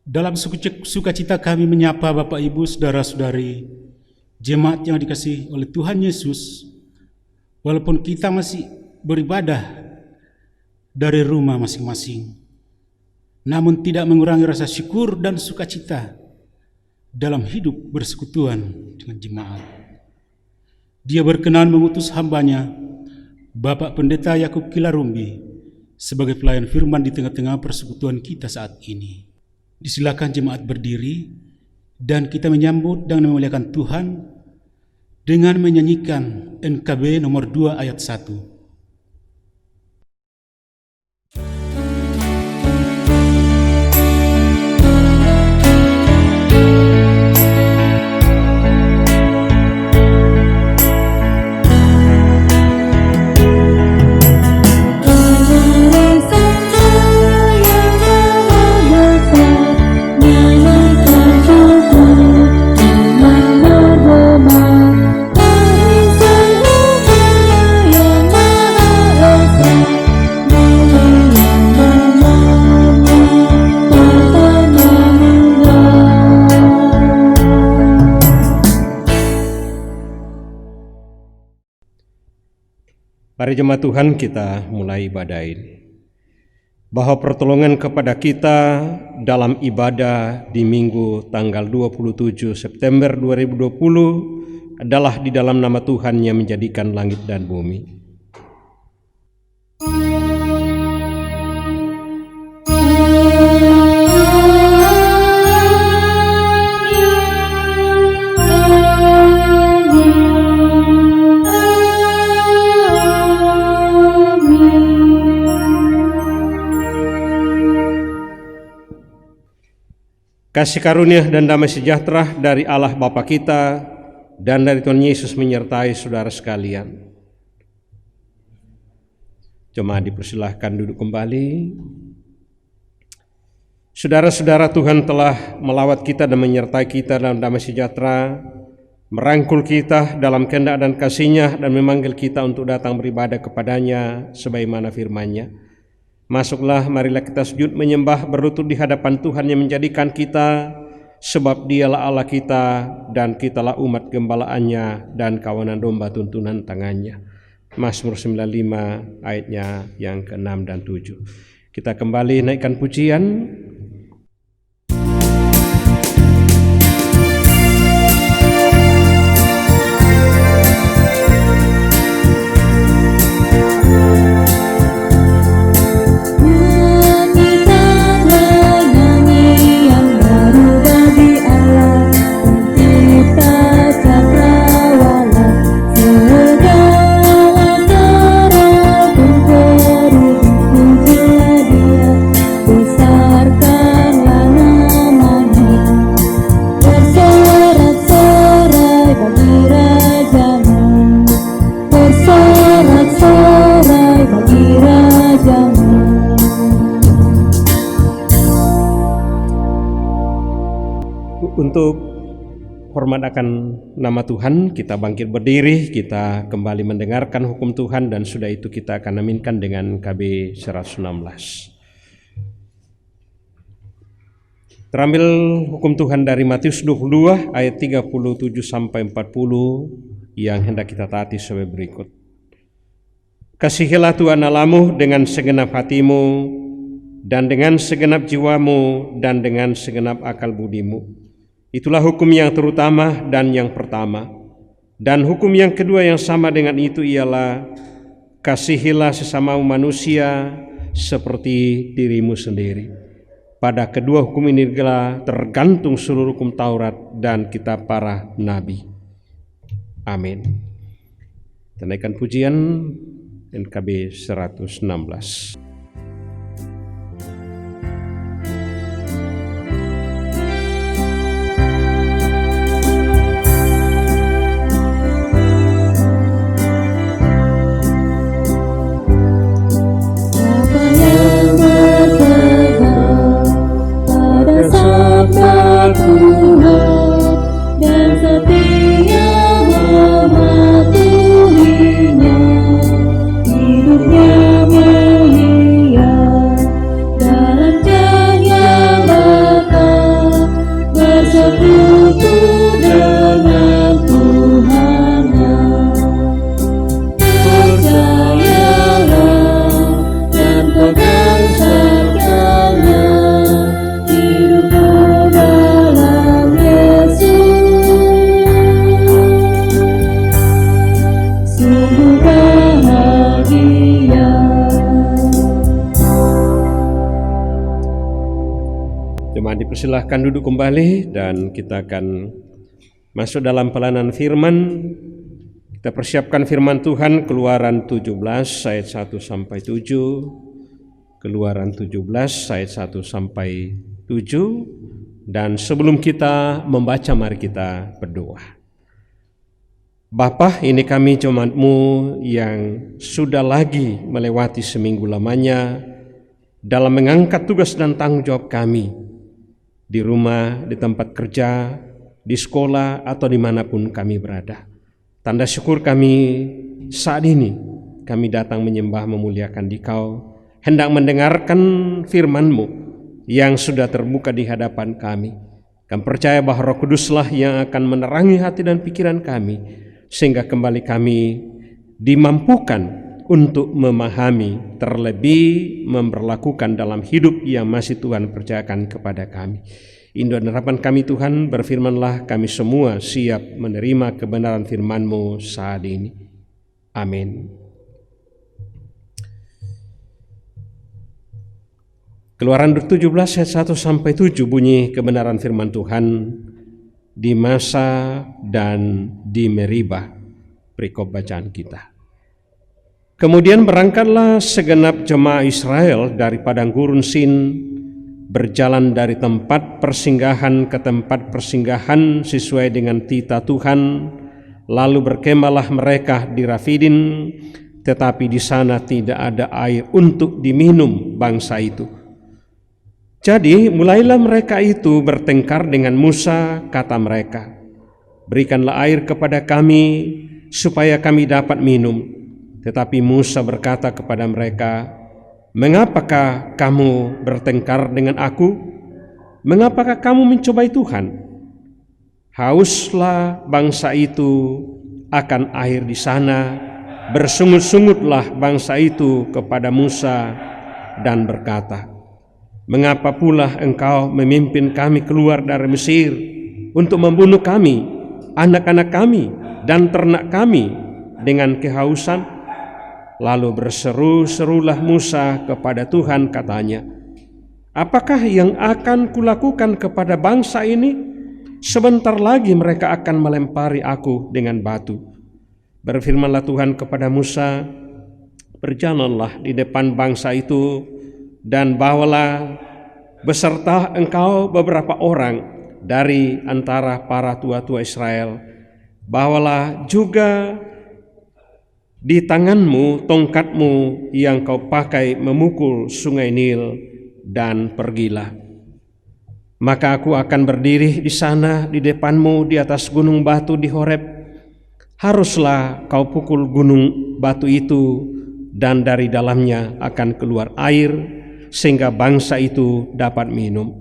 Dalam sukacita kami menyapa Bapak Ibu, Saudara-saudari, jemaat yang dikasihi oleh Tuhan Yesus, walaupun kita masih beribadah dari rumah masing-masing, namun tidak mengurangi rasa syukur dan sukacita dalam hidup bersekutuan dengan jemaat. Dia berkenan mengutus hambanya, Bapak Pendeta Yakub Kilarumbi, sebagai pelayan firman di tengah-tengah persekutuan kita saat ini. Disilakan jemaat berdiri dan kita menyambut dan memuliakan Tuhan dengan menyanyikan NKB nomor 2 ayat 1. Mari jemaat Tuhan, kita mulai ibadah ini. Bahwa pertolongan kepada kita dalam ibadah di Minggu tanggal 27 September 2020 adalah di dalam nama Tuhan yang menjadikan langit dan bumi. Kasih karunia dan damai sejahtera dari Allah Bapa kita dan dari Tuhan Yesus menyertai saudara sekalian. Jemaat dipersilahkan duduk kembali. Saudara-saudara, Tuhan telah melawat kita dan menyertai kita dalam damai sejahtera, merangkul kita dalam kehendak dan kasih-Nya dan memanggil kita untuk datang beribadah kepadanya sebagaimana firman-Nya. Masuklah, marilah kita sujud menyembah berlutut di hadapan Tuhan yang menjadikan kita, sebab Dialah Allah kita dan kitalah umat gembalaannya dan kawanan domba tuntunan tangannya. Mazmur 95 ayatnya yang ke-6 dan 7. Kita kembali naikkan pujian. Untuk hormat akan nama Tuhan, kita bangkit berdiri, kita kembali mendengarkan hukum Tuhan, dan sudah itu kita akan aminkan dengan KB 116. Terambil hukum Tuhan dari Matius 22 ayat 37 sampai 40 yang hendak kita taati sebagai berikut. Kasihilah Tuhan Allahmu dengan segenap hatimu dan dengan segenap jiwamu dan dengan segenap akal budimu. Itulah hukum yang terutama dan yang pertama. Dan hukum yang kedua yang sama dengan itu ialah kasihilah sesamamu manusia seperti dirimu sendiri. Pada kedua hukum ini tergantung seluruh hukum Taurat dan kitab para nabi. Amin. Naikkan pujian NKB 116. Dan setia mematuhinya, hidupnya Dipersilahkan duduk kembali dan kita akan masuk dalam pelayanan firman. Kita persiapkan firman Tuhan Keluaran 17 ayat 1 sampai 7. Keluaran 17 ayat 1 sampai 7. Dan sebelum kita membaca, mari kita berdoa. Bapa, ini kami jemaat-Mu yang sudah lagi melewati seminggu lamanya dalam mengangkat tugas dan tanggung jawab kami di rumah, di tempat kerja, di sekolah, atau dimanapun kami berada. Tanda syukur kami saat ini, kami datang menyembah memuliakan Dikau, hendak mendengarkan firman-Mu yang sudah terbuka di hadapan kami. Kami percaya bahwa Roh Kuduslah yang akan menerangi hati dan pikiran kami, sehingga kembali kami dimampukan untuk memahami, terlebih memperlakukan dalam hidup yang masih Tuhan percayakan kepada kami. Indah dan harapan kami Tuhan, berfirmanlah, kami semua siap menerima kebenaran firman-Mu saat ini. Amin. Keluaran 17 ayat 1 sampai 7 bunyi kebenaran firman Tuhan di Masa dan di Meribah, perikop bacaan kita. Kemudian berangkatlah segenap jemaah Israel dari padang gurun Sin, berjalan dari tempat persinggahan ke tempat persinggahan sesuai dengan titah Tuhan. Lalu berkemahlah mereka di Rafidin, tetapi di sana tidak ada air untuk diminum bangsa itu. Jadi mulailah mereka itu bertengkar dengan Musa, kata mereka, "Berikanlah air kepada kami supaya kami dapat minum." Tetapi Musa berkata kepada mereka, "Mengapakah kamu bertengkar dengan aku? Mengapakah kamu mencobai Tuhan? Hauslah bangsa itu akan air di sana." Bersungut-sungutlah bangsa itu kepada Musa dan berkata, "Mengapa pula engkau memimpin kami keluar dari Mesir untuk membunuh kami, anak-anak kami, dan ternak kami dengan kehausan?" Lalu berseru-serulah Musa kepada Tuhan, katanya, "Apakah yang akan kulakukan kepada bangsa ini? Sebentar lagi mereka akan melempari aku dengan batu." Berfirmanlah Tuhan kepada Musa, "Berjalanlah di depan bangsa itu dan bawalah beserta engkau beberapa orang dari antara para tua-tua Israel. Bawalah juga di tanganmu tongkatmu yang kau pakai memukul sungai Nil, dan pergilah. Maka aku akan berdiri di sana di depanmu di atas gunung batu di Horeb. Haruslah kau pukul gunung batu itu, dan dari dalamnya akan keluar air, sehingga bangsa itu dapat minum."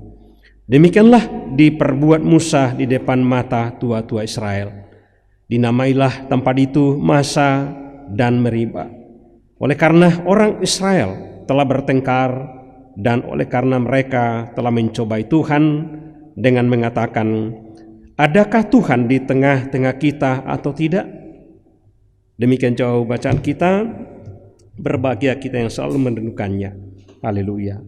Demikianlah diperbuat Musa di depan mata tua-tua Israel. Dinamailah tempat itu Masa dan Meribah, oleh karena orang Israel telah bertengkar dan oleh karena mereka telah mencobai Tuhan dengan mengatakan, "Adakah Tuhan di tengah-tengah kita atau tidak?" Demikian jauh bacaan kita. Berbahagia kita yang selalu merenungkannya. Haleluya.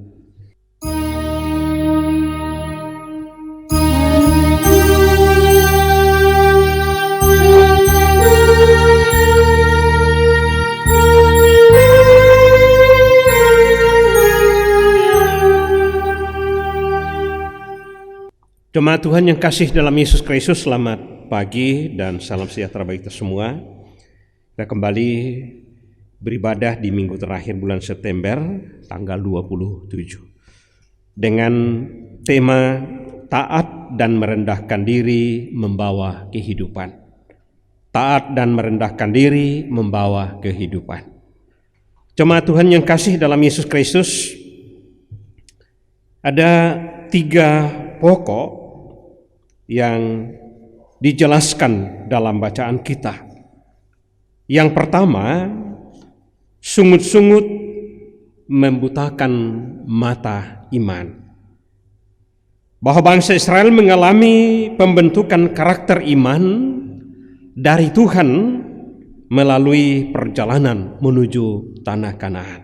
Jemaat Tuhan yang kasih dalam Yesus Kristus, selamat pagi dan salam sejahtera bagi kita semua. Kita kembali beribadah di minggu terakhir bulan September, tanggal 27, dengan tema taat dan merendahkan diri membawa kehidupan. Taat dan merendahkan diri membawa kehidupan. Jemaat Tuhan yang kasih dalam Yesus Kristus, ada 3 pokok yang dijelaskan dalam bacaan kita. Yang pertama, sungut-sungut membutakan mata iman. Bahwa bangsa Israel mengalami pembentukan karakter iman dari Tuhan melalui perjalanan menuju tanah Kanaan.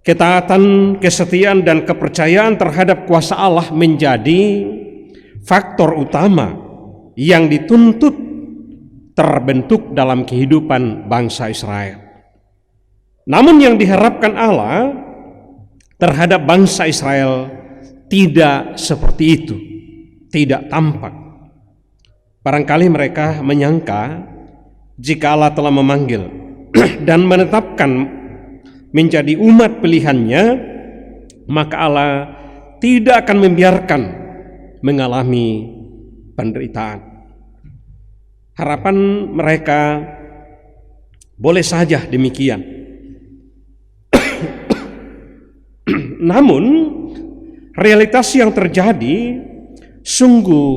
Ketaatan, kesetiaan, dan kepercayaan terhadap kuasa Allah menjadi faktor utama yang dituntut terbentuk dalam kehidupan bangsa Israel. Namun yang diharapkan Allah terhadap bangsa Israel tidak seperti itu, tidak tampak. Barangkali mereka menyangka jika Allah telah memanggil dan menetapkan menjadi umat pilihannya, maka Allah tidak akan membiarkan mengalami penderitaan. Harapan mereka boleh saja demikian. Namun realitas yang terjadi sungguh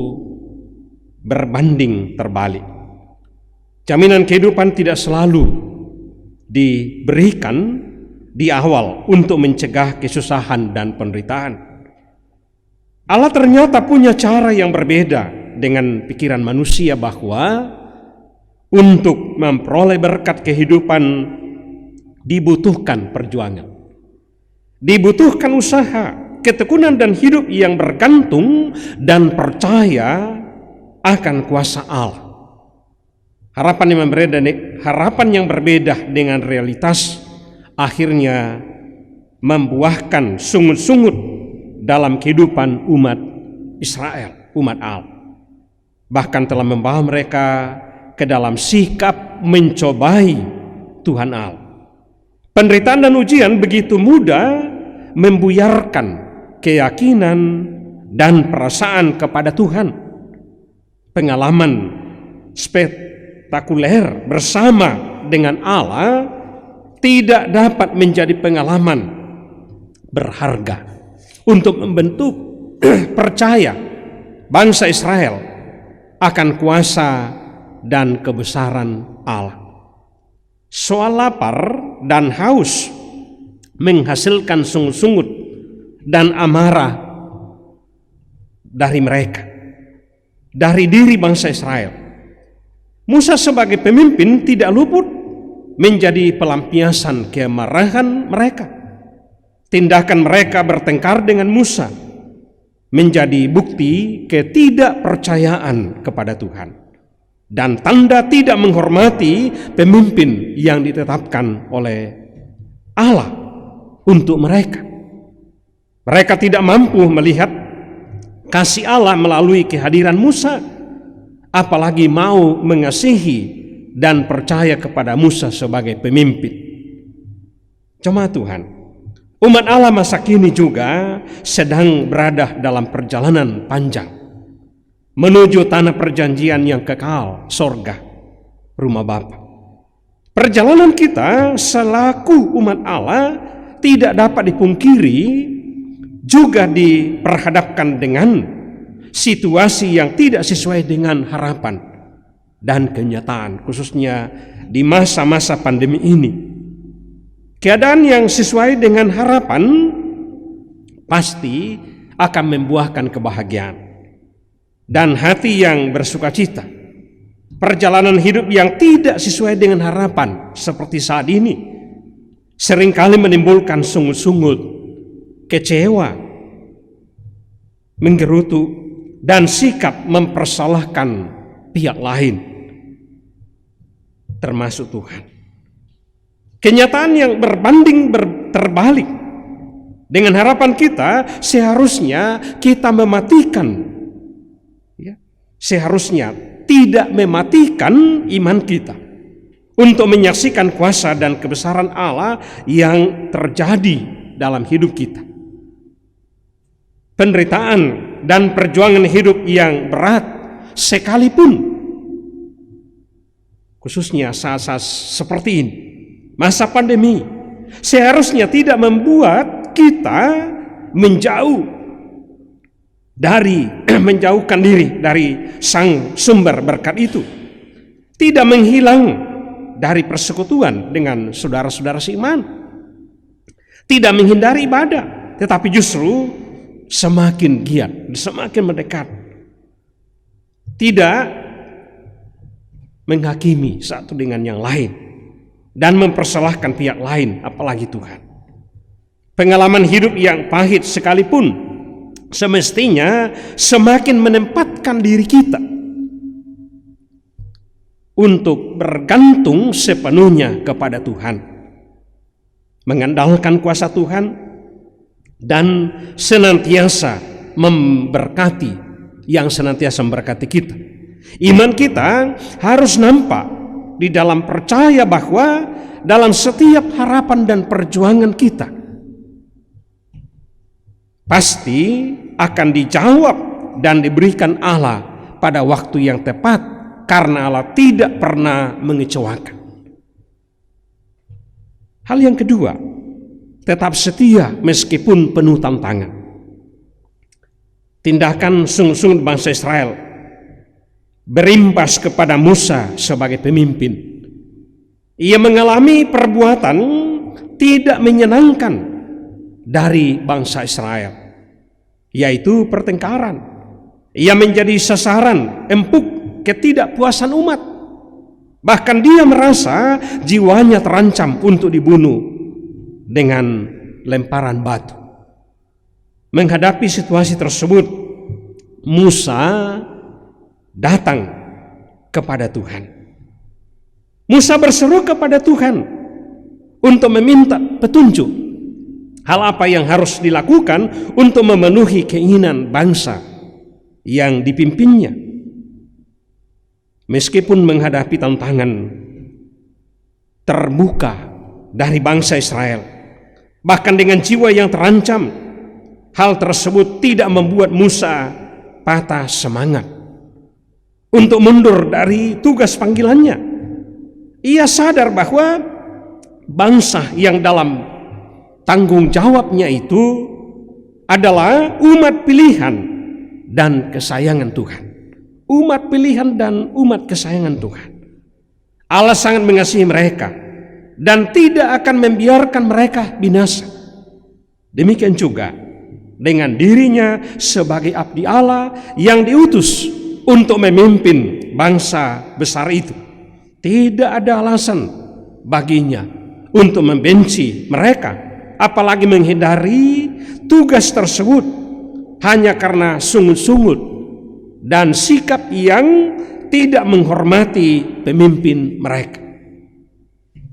berbanding terbalik. Jaminan kehidupan tidak selalu diberikan di awal untuk mencegah kesusahan dan penderitaan. Allah ternyata punya cara yang berbeda dengan pikiran manusia, bahwa untuk memperoleh berkat kehidupan dibutuhkan perjuangan, dibutuhkan usaha, ketekunan, dan hidup yang bergantung dan percaya akan kuasa Allah. Harapan yang berbeda dengan realitas akhirnya membuahkan sungut-sungut dalam kehidupan umat Israel, umat Allah. Bahkan telah membawa mereka ke dalam sikap mencobai Tuhan Allah. Penderitaan dan ujian begitu mudah membuyarkan keyakinan dan perasaan kepada Tuhan. Pengalaman spektakuler bersama dengan Allah tidak dapat menjadi pengalaman berharga untuk membentuk percaya bangsa Israel akan kuasa dan kebesaran Allah. Soal lapar dan haus menghasilkan sungut-sungut dan amarah dari mereka, dari diri bangsa Israel. Musa sebagai pemimpin tidak luput menjadi pelampiasan kemarahan mereka. Tindakan mereka bertengkar dengan Musa menjadi bukti ketidakpercayaan kepada Tuhan dan tanda tidak menghormati pemimpin yang ditetapkan oleh Allah untuk mereka. Mereka tidak mampu melihat kasih Allah melalui kehadiran Musa, apalagi mau mengasihi dan percaya kepada Musa sebagai pemimpin. Jemaat Tuhan, umat Allah masa kini juga sedang berada dalam perjalanan panjang menuju tanah perjanjian yang kekal, sorga, rumah Bapa. Perjalanan kita selaku umat Allah tidak dapat dipungkiri juga diperhadapkan dengan situasi yang tidak sesuai dengan harapan dan kenyataan, khususnya di masa-masa pandemi ini. Keadaan yang sesuai dengan harapan pasti akan membuahkan kebahagiaan dan hati yang bersukacita. Perjalanan hidup yang tidak sesuai dengan harapan seperti saat ini seringkali menimbulkan sungut-sungut, kecewa, menggerutu, dan sikap mempersalahkan pihak lain, termasuk Tuhan. Kenyataan yang berbanding terbalik dengan harapan kita, seharusnya kita mematikan, seharusnya tidak mematikan iman kita untuk menyaksikan kuasa dan kebesaran Allah yang terjadi dalam hidup kita. Penderitaan dan perjuangan hidup yang berat sekalipun, khususnya saat-saat seperti ini, masa pandemi, seharusnya tidak membuat kita menjauhkan diri dari sang sumber berkat itu, tidak menghilang dari persekutuan dengan saudara-saudara seiman, tidak menghindari ibadah, tetapi justru semakin giat, semakin mendekat, tidak menghakimi satu dengan yang lain dan mempersalahkan pihak lain, apalagi Tuhan. Pengalaman hidup yang pahit sekalipun semestinya semakin menempatkan diri kita untuk bergantung sepenuhnya kepada Tuhan, mengandalkan kuasa Tuhan, dan senantiasa memberkati, yang senantiasa memberkati kita. Iman kita harus nampak di dalam percaya bahwa dalam setiap harapan dan perjuangan kita pasti akan dijawab dan diberikan Allah pada waktu yang tepat, karena Allah tidak pernah mengecewakan. Hal yang kedua, tetap setia meskipun penuh tantangan. Tindakan sungguh-sungguh bangsa Israel berimbas kepada Musa sebagai pemimpin. Ia mengalami perbuatan tidak menyenangkan dari bangsa Israel, yaitu pertengkaran. Ia menjadi sasaran empuk ketidakpuasan umat. Bahkan dia merasa jiwanya terancam untuk dibunuh dengan lemparan batu. Menghadapi situasi tersebut, Musa datang kepada Tuhan. Musa berseru kepada Tuhan untuk meminta petunjuk hal apa yang harus dilakukan untuk memenuhi keinginan bangsa yang dipimpinnya. Meskipun menghadapi tantangan terbuka dari bangsa Israel, bahkan dengan jiwa yang terancam, hal tersebut tidak membuat Musa patah semangat untuk mundur dari tugas panggilannya. Ia sadar bahwa bangsa yang dalam tanggung jawabnya itu adalah umat pilihan dan kesayangan Tuhan. Umat pilihan dan umat kesayangan Tuhan. Allah sangat mengasihi mereka dan tidak akan membiarkan mereka binasa. Demikian juga dengan dirinya sebagai abdi Allah yang diutus untuk memimpin bangsa besar itu. Tidak ada alasan baginya untuk membenci mereka, apalagi menghindari tugas tersebut hanya karena sungut-sungut dan sikap yang tidak menghormati pemimpin mereka.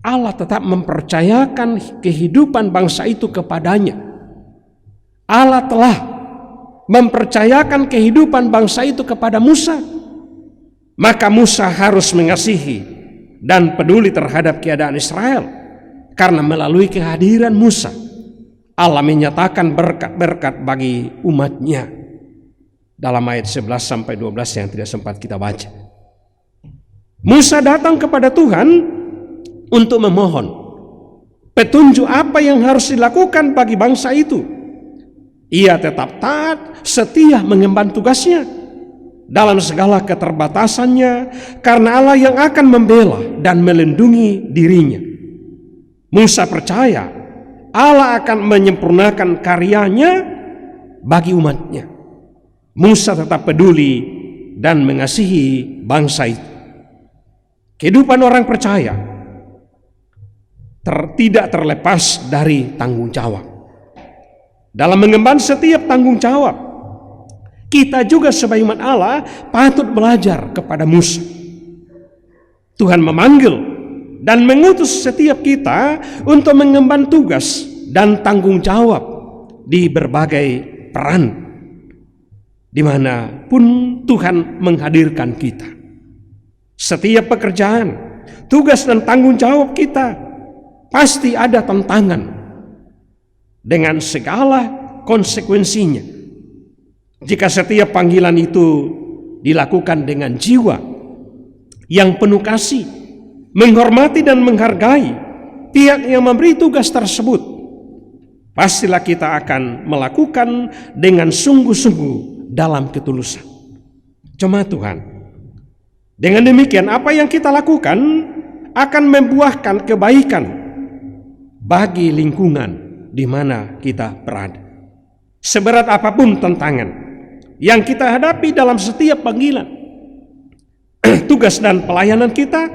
Allah tetap mempercayakan kehidupan bangsa itu kepadanya. Allah telah mempercayakan kehidupan bangsa itu kepada Musa. Maka Musa harus mengasihi dan peduli terhadap keadaan Israel, karena melalui kehadiran Musa Allah menyatakan berkat-berkat bagi umatnya dalam ayat 11-12 yang tidak sempat kita baca. Musa datang kepada Tuhan untuk memohon petunjuk apa yang harus dilakukan bagi bangsa itu. Ia tetap taat, setia mengemban tugasnya dalam segala keterbatasannya, karena Allah yang akan membela dan melindungi dirinya. Musa percaya Allah akan menyempurnakan karyanya bagi umatnya. Musa tetap peduli dan mengasihi bangsa itu. Kehidupan orang percaya tidak terlepas dari tanggung jawab. Dalam mengemban setiap tanggung jawab, kita juga sebagai umat Allah patut belajar kepada Musa. Tuhan memanggil dan mengutus setiap kita untuk mengemban tugas dan tanggung jawab di berbagai peran dimanapun Tuhan menghadirkan kita. Setiap pekerjaan, tugas dan tanggung jawab kita pasti ada tantangan dengan segala konsekuensinya. Jika setiap panggilan itu dilakukan dengan jiwa yang penuh kasih, menghormati dan menghargai pihak yang memberi tugas tersebut, pastilah kita akan melakukan dengan sungguh-sungguh dalam ketulusan. Jemaat Tuhan, dengan demikian apa yang kita lakukan akan membuahkan kebaikan bagi lingkungan di mana kita berada. Seberat apapun tantangan yang kita hadapi dalam setiap panggilan, tugas dan pelayanan kita,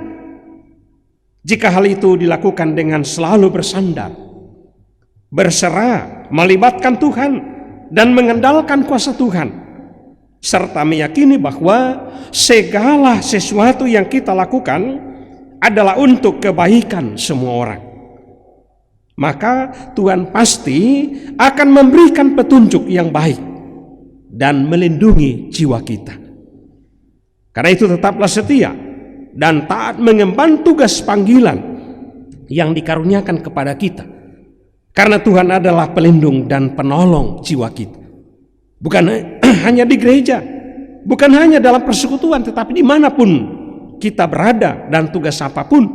jika hal itu dilakukan dengan selalu bersandar berserah, melibatkan Tuhan, dan mengandalkan kuasa Tuhan, serta meyakini bahwa segala sesuatu yang kita lakukan adalah untuk kebaikan semua orang. Maka Tuhan pasti akan memberikan petunjuk yang baik dan melindungi jiwa kita. Karena itu tetaplah setia dan taat mengemban tugas panggilan yang dikaruniakan kepada kita. Karena Tuhan adalah pelindung dan penolong jiwa kita. Bukan hanya di gereja, bukan hanya dalam persekutuan, tetapi dimanapun kita berada dan tugas apapun,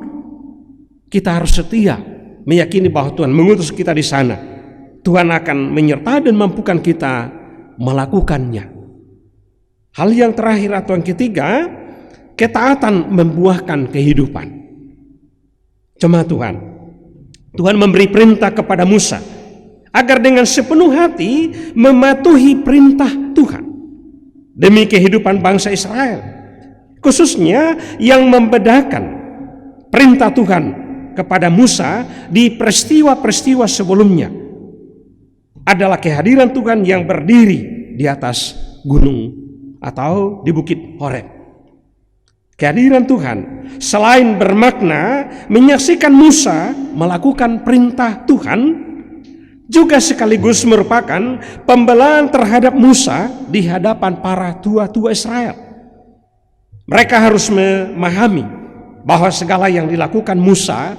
kita harus setia meyakini bahwa Tuhan mengutus kita di sana. Tuhan akan menyertai dan mampukan kita melakukannya. Hal yang terakhir atau yang ketiga, ketaatan membuahkan kehidupan. Jemaat Tuhan, Tuhan memberi perintah kepada Musa agar dengan sepenuh hati mematuhi perintah Tuhan demi kehidupan bangsa Israel, khususnya yang membedakan perintah Tuhan kepada Musa di peristiwa-peristiwa sebelumnya adalah kehadiran Tuhan yang berdiri di atas gunung atau di bukit Horeb. Kehadiran Tuhan selain bermakna menyaksikan Musa melakukan perintah Tuhan, juga sekaligus merupakan pembelaan terhadap Musa di hadapan para tua-tua Israel. Mereka harus memahami bahwa segala yang dilakukan Musa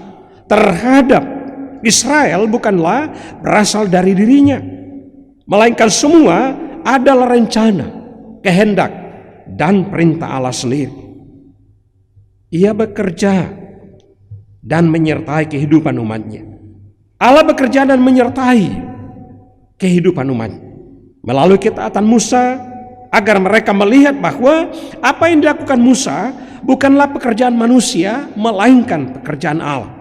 terhadap Israel bukanlah berasal dari dirinya, melainkan semua adalah rencana, kehendak, dan perintah Allah sendiri. Ia bekerja dan menyertai kehidupan umatnya. Allah bekerja dan menyertai kehidupan umatnya melalui ketaatan Musa, agar mereka melihat bahwa apa yang dilakukan Musa bukanlah pekerjaan manusia, melainkan pekerjaan Allah.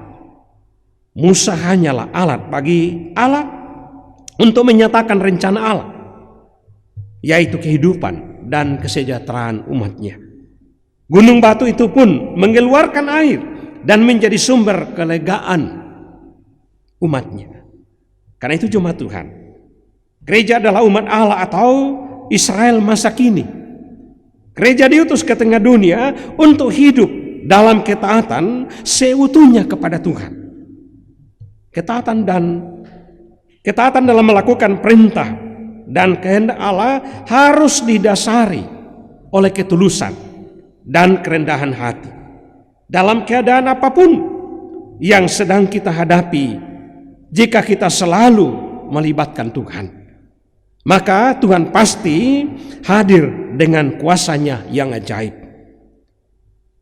Musa hanyalah alat bagi Allah untuk menyatakan rencana Allah, yaitu kehidupan dan kesejahteraan umatnya. Gunung batu itu pun mengeluarkan air dan menjadi sumber kelegaan umatnya. Karena itu jemaat Tuhan, gereja adalah umat Allah atau Israel masa kini. Gereja diutus ke tengah dunia untuk hidup dalam ketaatan seutuhnya kepada Tuhan. Ketaatan dalam melakukan perintah dan kehendak Allah harus didasari oleh ketulusan dan kerendahan hati dalam keadaan apapun yang sedang kita hadapi. Jika kita selalu melibatkan Tuhan, maka Tuhan pasti hadir dengan kuasanya yang ajaib.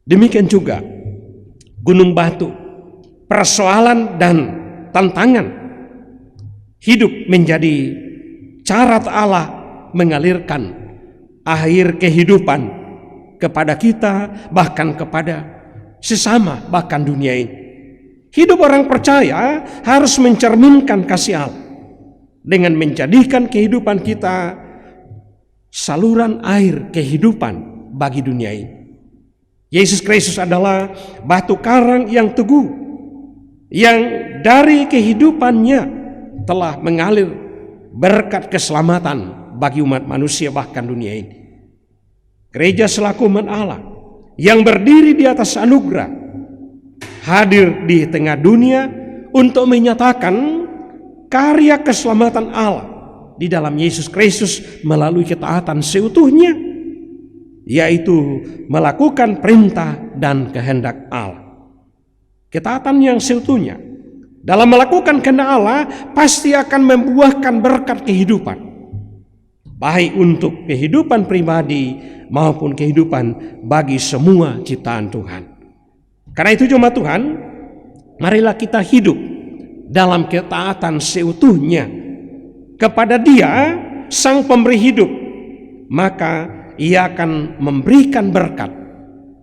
Demikian juga gunung batu, persoalan dan tantangan hidup menjadi cara Allah mengalirkan air kehidupan kepada kita, bahkan kepada sesama, bahkan dunia ini. Hidup orang percaya harus mencerminkan kasih Allah dengan menjadikan kehidupan kita saluran air kehidupan bagi dunia ini. Yesus Kristus adalah batu karang yang teguh, yang dari kehidupannya telah mengalir berkat keselamatan bagi umat manusia, bahkan dunia ini. Gereja selaku umat Allah yang berdiri di atas anugerah hadir di tengah dunia untuk menyatakan karya keselamatan Allah di dalam Yesus Kristus melalui ketaatan seutuhnya, yaitu melakukan perintah dan kehendak Allah. Ketaatan yang seutuhnya dalam melakukan kehendak Allah pasti akan membuahkan berkat kehidupan, baik untuk kehidupan pribadi maupun kehidupan bagi semua ciptaan Tuhan. Karena itu jemaat Tuhan, marilah kita hidup dalam ketaatan seutuhnya kepada Dia, Sang Pemberi hidup. Maka Ia akan memberikan berkat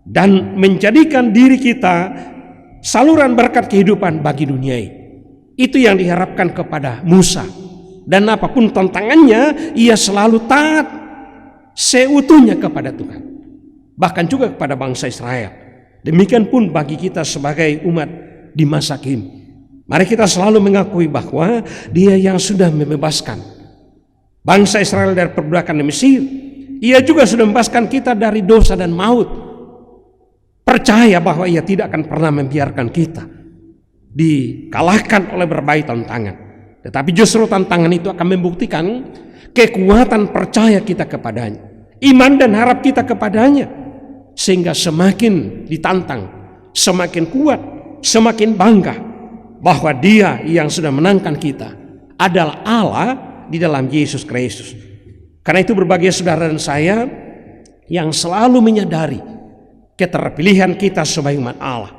dan menjadikan diri kita saluran berkat kehidupan bagi dunia ini. Itu yang diharapkan kepada Musa. Dan apapun tantangannya, ia selalu taat seutuhnya kepada Tuhan. Bahkan juga kepada bangsa Israel. Demikian pun bagi kita sebagai umat di masa kini. Mari kita selalu mengakui bahwa Dia yang sudah membebaskan bangsa Israel dari perbudakan di Mesir. Ia juga sudah membebaskan kita dari dosa dan maut. Percaya bahwa Ia tidak akan pernah membiarkan kita dikalahkan oleh berbagai tantangan. Tetapi justru tantangan itu akan membuktikan kekuatan percaya kita kepadanya, iman dan harap kita kepadanya, sehingga semakin ditantang, semakin kuat, semakin bangga bahwa Dia yang sudah menangkan kita adalah Allah di dalam Yesus Kristus. Karena itu berbagai saudara dan saya yang selalu menyadari keterpilihan kita sebagai umat Allah,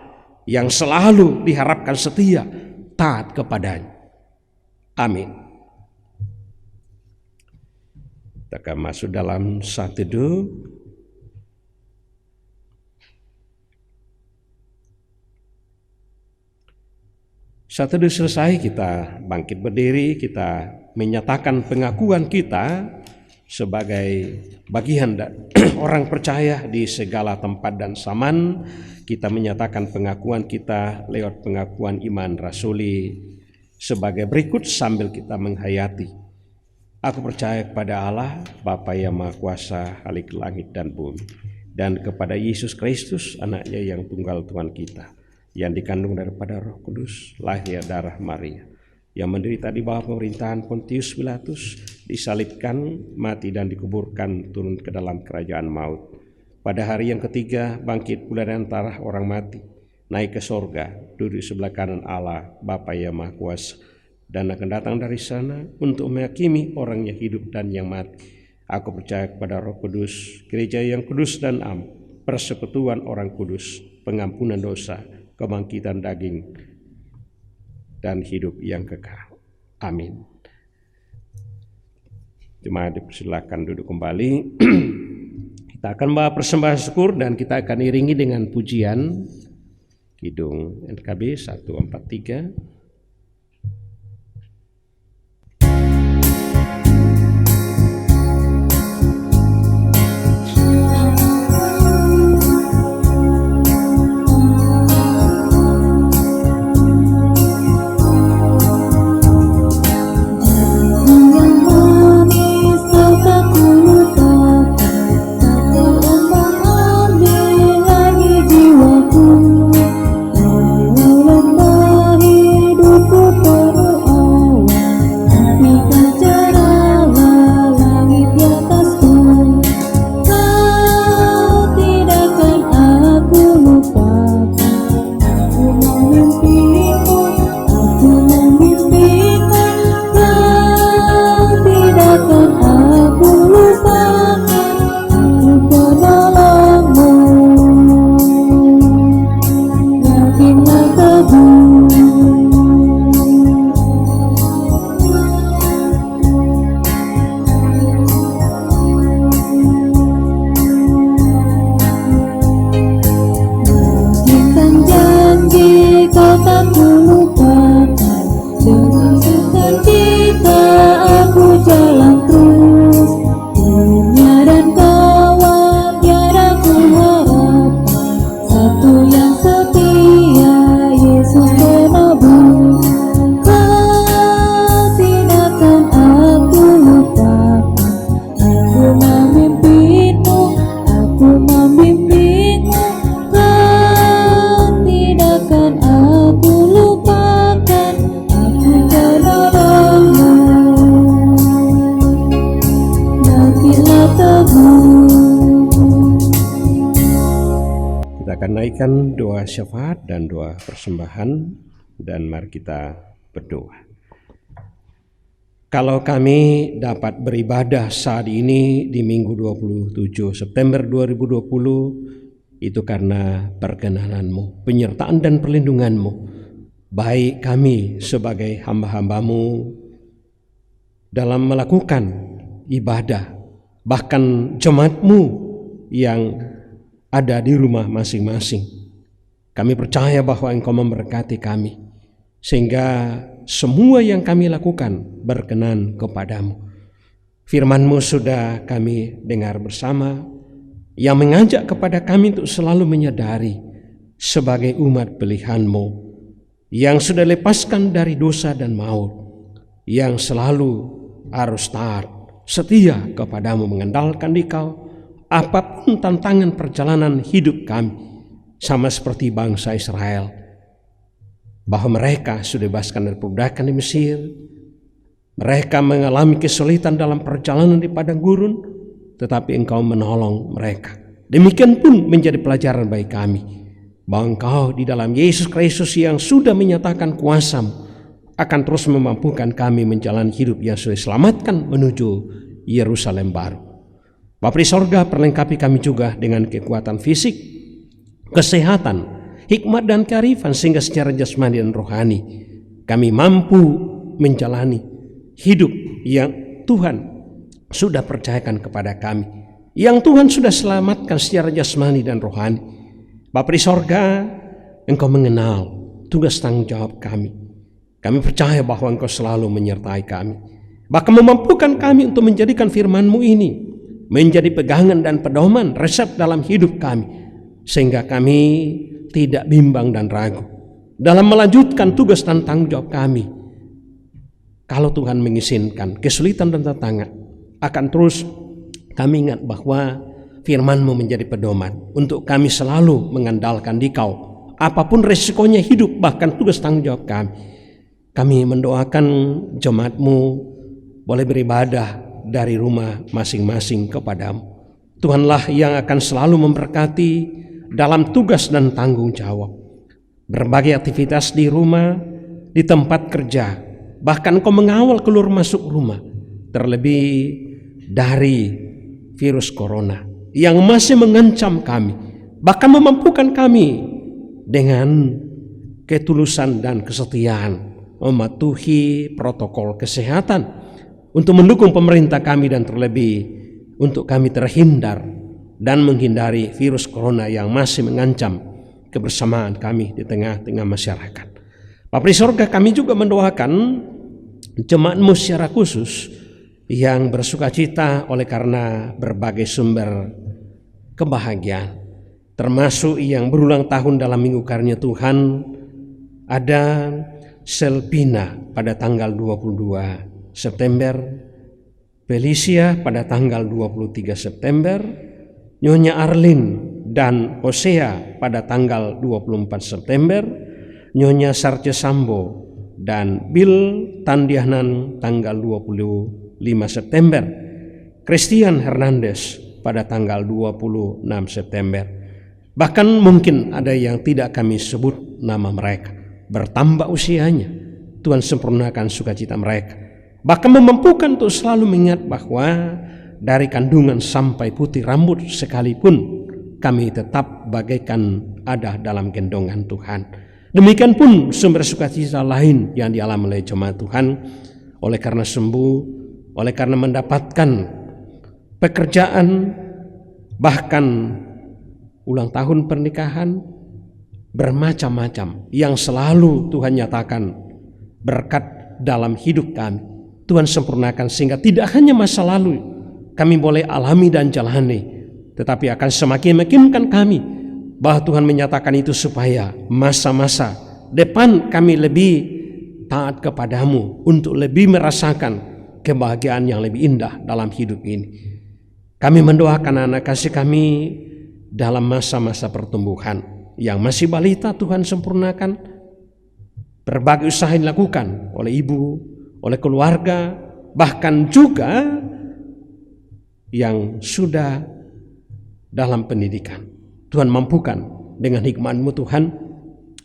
yang selalu diharapkan setia taat kepadanya. Amin. Kita akan masuk dalam saat teduh. Saat teduh selesai, kita bangkit berdiri, kita menyatakan pengakuan kita sebagai bagian orang percaya di segala tempat dan zaman. Kita menyatakan pengakuan kita lewat pengakuan iman rasuli sebagai berikut sambil kita menghayati. Aku percaya kepada Allah, Bapa yang Maha Kuasa, Khalik langit dan bumi, dan kepada Yesus Kristus, Anaknya yang tunggal Tuhan kita, yang dikandung daripada Roh Kudus, lahir darah Maria, yang menderita di bawah pemerintahan Pontius Pilatus, disalibkan, mati dan dikuburkan, turun ke dalam kerajaan maut. Pada hari yang ketiga bangkit pula dari antara orang mati, naik ke sorga, duduk sebelah kanan Allah, Bapa yang Maha Kuasa, dan akan datang dari sana untuk menghakimi orang yang hidup dan yang mati. Aku percaya kepada Roh Kudus, gereja yang kudus dan am, persekutuan orang kudus, pengampunan dosa, kebangkitan daging, dan hidup yang kekal. Amin. Jemaat dipersilakan duduk kembali. Kita akan bawa persembahan syukur dan kita akan iringi dengan pujian Kidung NKB 143. Doa syafaat dan doa persembahan, dan mari kita berdoa. Kalau kami dapat beribadah saat ini di Minggu 27 September 2020, itu karena perkenanan-Mu, penyertaan dan perlindungan-Mu. Baik kami sebagai hamba-hamba-Mu dalam melakukan ibadah, bahkan jemaat-Mu yang ada di rumah masing-masing. Kami percaya bahwa Engkau memberkati kami, sehingga semua yang kami lakukan berkenan kepadamu. Firman-Mu sudah kami dengar bersama, yang mengajak kepada kami untuk selalu menyadari sebagai umat pilihan-Mu yang sudah lepaskan dari dosa dan maut, yang selalu harus taat, setia kepadamu, mengandalkan Dikau apapun tantangan perjalanan hidup kami, sama seperti bangsa Israel, bahwa mereka sudah dibebaskan dari perbudakan di Mesir. Mereka mengalami kesulitan dalam perjalanan di padang gurun, tetapi Engkau menolong mereka. Demikian pun menjadi pelajaran bagi kami, bahwa Engkau di dalam Yesus Kristus yang sudah menyatakan kuasa-Mu akan terus memampukan kami menjalani hidup yang sudah diselamatkan menuju Yerusalem baru. Bapa di sorga, perlengkapi kami juga dengan kekuatan fisik, kesehatan, hikmat dan kearifan, sehingga secara jasmani dan rohani kami mampu menjalani hidup yang Tuhan sudah percayakan kepada kami, yang Tuhan sudah selamatkan secara jasmani dan rohani. Bapa di sorga, Engkau mengenal tugas tanggung jawab kami. Kami percaya bahwa Engkau selalu menyertai kami, bahkan memampukan kami untuk menjadikan firman-Mu ini menjadi pegangan dan pedoman, resep dalam hidup kami, sehingga kami tidak bimbang dan ragu dalam melanjutkan tugas dan tanggung jawab kami. Kalau Tuhan mengizinkan kesulitan dan tantangan, akan terus kami ingat bahwa firman-Mu menjadi pedoman untuk kami selalu mengandalkan Dikau apapun resikonya hidup, bahkan tugas tanggung jawab kami. Kami mendoakan jemaat-Mu boleh beribadah dari rumah masing-masing kepadamu. Tuhanlah yang akan selalu memberkati dalam tugas dan tanggung jawab, berbagai aktivitas di rumah, di tempat kerja, bahkan Engkau mengawal keluar masuk rumah, terlebih dari virus corona yang masih mengancam kami, bahkan memampukan kami dengan ketulusan dan kesetiaan mematuhi protokol kesehatan untuk mendukung pemerintah kami, dan terlebih untuk kami terhindar dan menghindari virus corona yang masih mengancam kebersamaan kami di tengah-tengah masyarakat. Bapa di sorga, kami juga mendoakan jemaat-Mu secara khusus yang bersuka cita oleh karena berbagai sumber kebahagiaan, termasuk yang berulang tahun dalam Minggu Karunia Tuhan. Ada Selpina pada tanggal 22 September, Felicia pada tanggal 23 September, Nyonya Arlin dan Hosea pada tanggal 24 September, Nyonya Sarce Sambo dan Bill Tandiahnan tanggal 25 September, Christian Hernandez pada tanggal 26 September. Bahkan mungkin ada yang tidak kami sebut nama mereka, bertambah usianya. Tuhan sempurnakan sukacita mereka, bahkan memampukan untuk selalu mengingat bahwa dari kandungan sampai putih rambut sekalipun kami tetap bagaikan ada dalam gendongan Tuhan. Demikian pun sumber sukacita lain yang dialami oleh jemaat Tuhan, oleh karena sembuh, oleh karena mendapatkan pekerjaan, bahkan ulang tahun pernikahan, bermacam-macam yang selalu Tuhan nyatakan berkat dalam hidup kami. Tuhan sempurnakan sehingga tidak hanya masa lalu kami boleh alami dan jalani, tetapi akan semakin meyakinkan kami bahwa Tuhan menyatakan itu supaya masa-masa depan kami lebih taat kepadamu, untuk lebih merasakan kebahagiaan yang lebih indah dalam hidup ini. Kami mendoakan anak kasih kami dalam masa-masa pertumbuhan yang masih balita. Tuhan sempurnakan berbagai usaha yang dilakukan oleh ibu, oleh keluarga, bahkan juga yang sudah dalam pendidikan. Tuhan mampukan dengan hikmat-Mu. Tuhan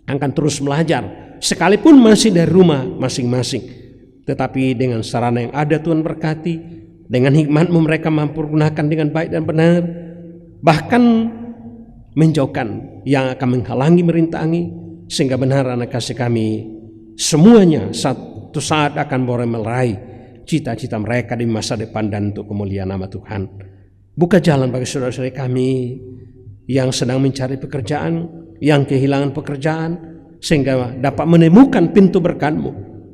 akan terus belajar sekalipun masih dari rumah masing-masing, tetapi dengan sarana yang ada Tuhan berkati. Dengan hikmat-Mu mereka mampu gunakan dengan baik dan benar, bahkan menjauhkan yang akan menghalangi, merintangi, sehingga benar anak kasih kami semuanya satu saat akan boleh meraih cita-cita mereka di masa depan dan untuk kemuliaan nama Tuhan. Buka jalan bagi saudara-saudara kami yang sedang mencari pekerjaan, yang kehilangan pekerjaan, sehingga dapat menemukan pintu berkat-Mu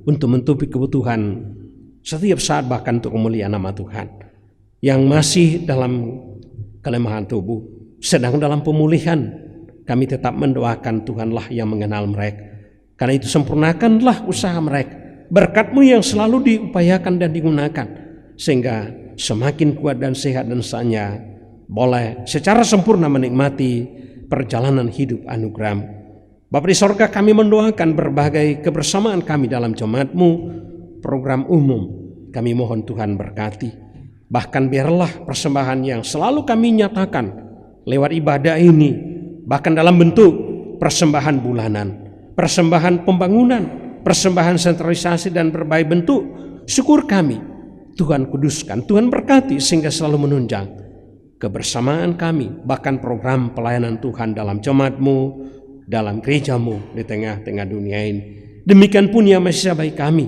untuk menutupi kebutuhan setiap saat, bahkan untuk kemuliaan nama Tuhan. Yang masih dalam kelemahan tubuh, sedang dalam pemulihan, kami tetap mendoakan Tuhanlah yang mengenal mereka. Karena itu sempurnakanlah usaha mereka. Berkat-Mu yang selalu diupayakan dan digunakan, sehingga semakin kuat dan sehat dan saatnya boleh secara sempurna menikmati perjalanan hidup anugerah-Mu. Bapa di sorga, kami mendoakan berbagai kebersamaan kami dalam jemaat-Mu, program umum. Kami mohon Tuhan berkati. Bahkan biarlah persembahan yang selalu kami nyatakan lewat ibadah ini, bahkan dalam bentuk persembahan bulanan, persembahan pembangunan, persembahan sentralisasi dan berbagai bentuk syukur kami, Tuhan kuduskan, Tuhan berkati sehingga selalu menunjang kebersamaan kami, bahkan program pelayanan Tuhan dalam jemaat-Mu, dalam gereja-Mu di tengah-tengah dunia ini. Demikian pun yang Maha baik kami,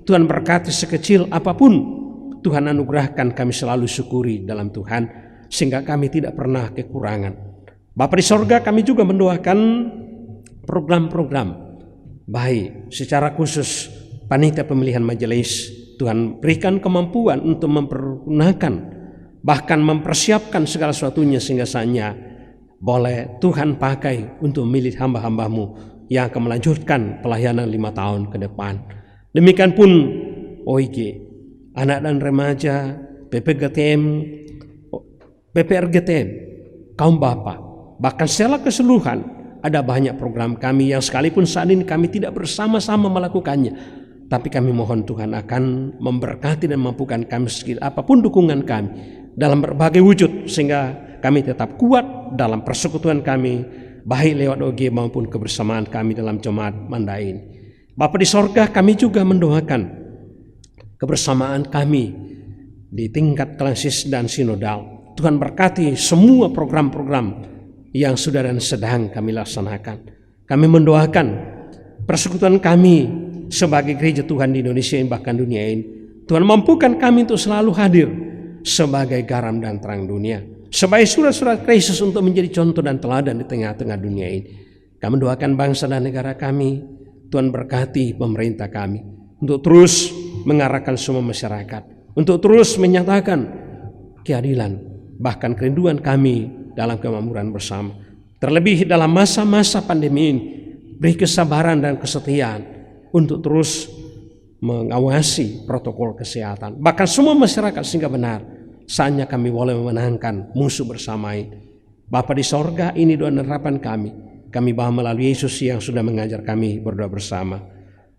Tuhan berkati sekecil apapun Tuhan anugerahkan, kami selalu syukuri dalam Tuhan sehingga kami tidak pernah kekurangan. Bapa di sorga, kami juga mendoakan program-program baik secara khusus panitia pemilihan majelis. Tuhan berikan kemampuan untuk mempergunakan, bahkan mempersiapkan segala sesuatunya sehingga saatnya boleh Tuhan pakai untuk memilih hamba-hamba-Mu yang akan melanjutkan pelayanan 5 tahun ke depan. Demikian pun OIG, anak dan remaja, PPGTM, PPRGTM, kaum bapa, bahkan secara keseluruhan ada banyak program kami yang sekalipun saat ini kami tidak bersama-sama melakukannya, tapi kami mohon Tuhan akan memberkati dan mampukan kami sekali apapun dukungan kami dalam berbagai wujud, sehingga kami tetap kuat dalam persekutuan kami, baik lewat OG maupun kebersamaan kami dalam jemaat Manda ini. Bapa di sorga, kami juga mendoakan kebersamaan kami di tingkat klasis dan sinodal. Tuhan berkati semua program-program yang sudah dan sedang kami laksanakan. Kami mendoakan persekutuan kami sebagai gereja Tuhan di Indonesia ini, bahkan dunia ini. Tuhan mampukan kami untuk selalu hadir sebagai garam dan terang dunia, sebagai surat-surat Kristus untuk menjadi contoh dan teladan di tengah-tengah dunia ini. Kami mendoakan bangsa dan negara kami. Tuhan berkati pemerintah kami untuk terus mengarahkan semua masyarakat, untuk terus menyatakan keadilan, bahkan kerinduan kami dalam kemakmuran bersama. Terlebih dalam masa-masa pandemi ini, beri kesabaran dan kesetiaan untuk terus mengawasi protokol kesehatan, bahkan semua masyarakat, sehingga benar saatnya kami boleh memenangkan musuh bersama ini. Bapa di sorga, ini doa dan harapan kami. Kami bahwa melalui Yesus yang sudah mengajar kami berdoa bersama.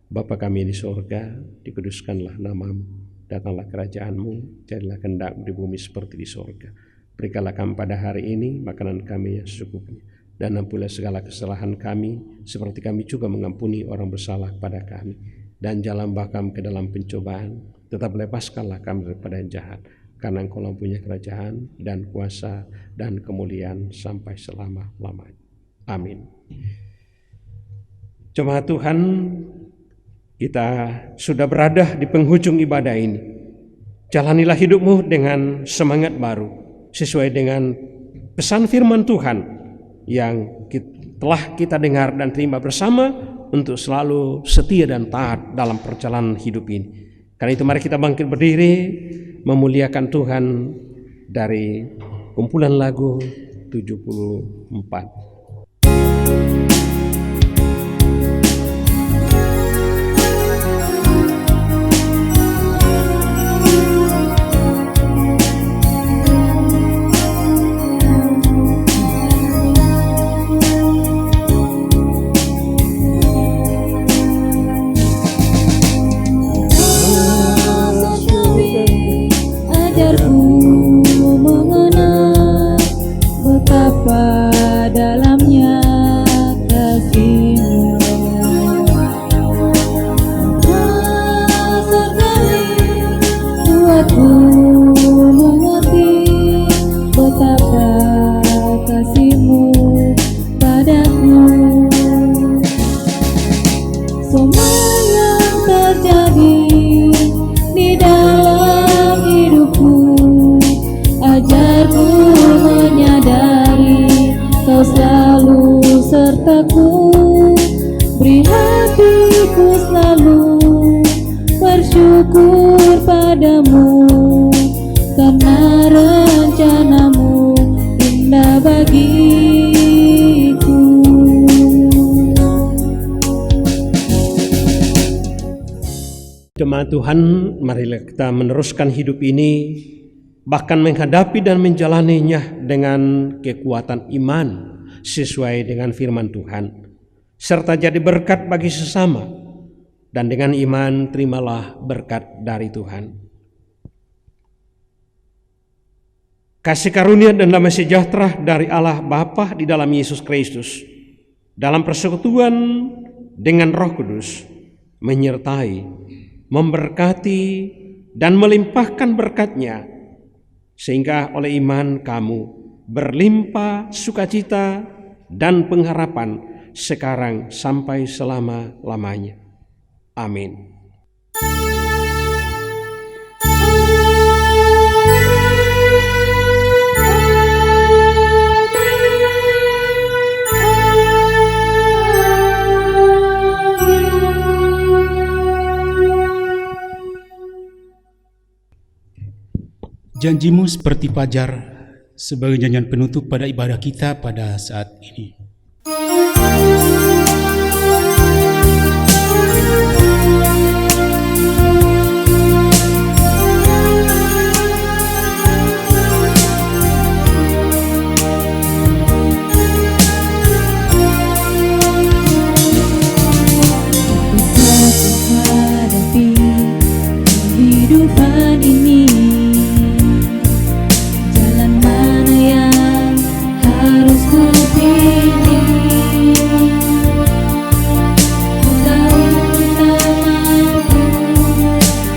Bapa kami di sorga, dikuduskanlah nama-Mu, datanglah kerajaan-Mu, jadilah kehendak-Mu di bumi seperti di sorga. Berikanlah kami pada hari ini makanan kami yang secukupnya, dan ampunilah segala kesalahan kami seperti kami juga mengampuni orang bersalah kepada kami. Dan jangan bawa kami ke dalam pencobaan, tetap lepaskanlah kami daripada yang jahat, karena Engkau mempunyai kerajaan dan kuasa dan kemuliaan sampai selama-lamanya. Amin. Jemaat Tuhan, kita sudah berada di penghujung ibadah ini. Jalanilah hidupmu dengan semangat baru, sesuai dengan pesan firman Tuhan yang telah kita dengar dan terima bersama, untuk selalu setia dan taat dalam perjalanan hidup ini. Karena itu mari kita bangkit berdiri memuliakan Tuhan dari kumpulan lagu 74. Dalamnya kasih-Mu, buatku mengerti betapa kasih-Mu padaku. Semua yang terjadi di dalam hidupku, ajarku menyadari Kau selalu sertaku. Beri hatiku selalu bersyukur padamu, karena rencana-Mu indah bagiku. Jemaat Tuhan, marilah kita meneruskan hidup ini, bahkan menghadapi dan menjalaninya dengan kekuatan iman sesuai dengan firman Tuhan, serta jadi berkat bagi sesama, dan dengan iman terimalah berkat dari Tuhan. Kasih karunia dan damai sejahtera dari Allah Bapa di dalam Yesus Kristus, dalam persekutuan dengan Roh Kudus, menyertai, memberkati, dan melimpahkan berkat-Nya, sehingga oleh iman kamu berlimpah sukacita dan pengharapan sekarang sampai selama-lamanya. Amin. Janjimu seperti fajar sebagai nyanyian penutup pada ibadah kita pada saat ini. Kehidupan ini, jalan mana yang harus ku pilih? Ku tahu ku tak mampu,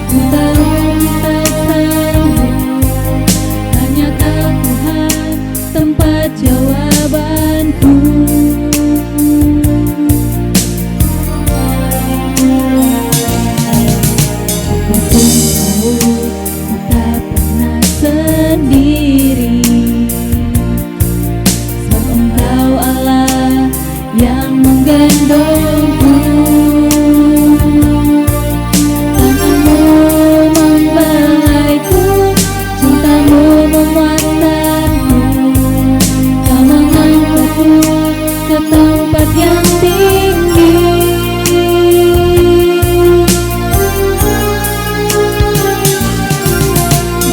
ku tahu ku tak sanggup, hanya Kau Tuhan tempat jawabanku. Sendiri, sebab Engkau Allah yang menggendongku. Tanganmu membelaiku, cintamu menguatkanku. Kau mengangkatku ke tempat yang tinggi.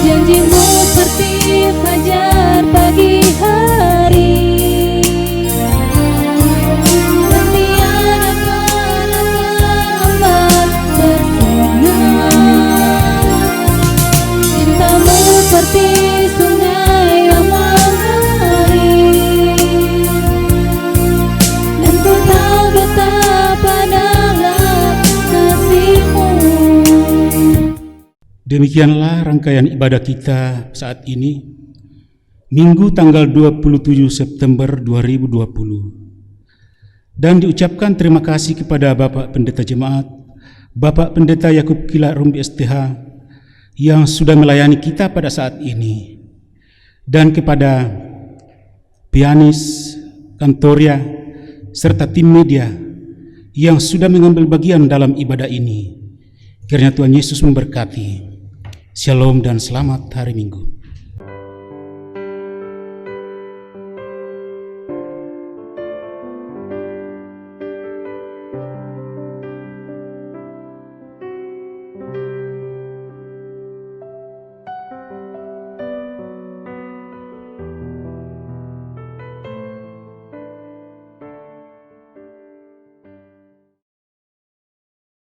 Janjimu seperti fajar pagi hari, dan tiada pernah terlambat bersinar. Cintamu seperti sungai yang mengalir, dan ku tahu betapa dalam kasih-Mu. Demikianlah rangkaian ibadah kita saat ini, Minggu tanggal 27 September 2020. Dan diucapkan terima kasih kepada Bapak Pendeta Jemaat, Bapak Pendeta Yakub Kilat Rumbi STH, yang sudah melayani kita pada saat ini, dan kepada pianis, kantoria, serta tim media yang sudah mengambil bagian dalam ibadah ini. Kiranya Tuhan Yesus memberkati. Shalom dan selamat hari Minggu.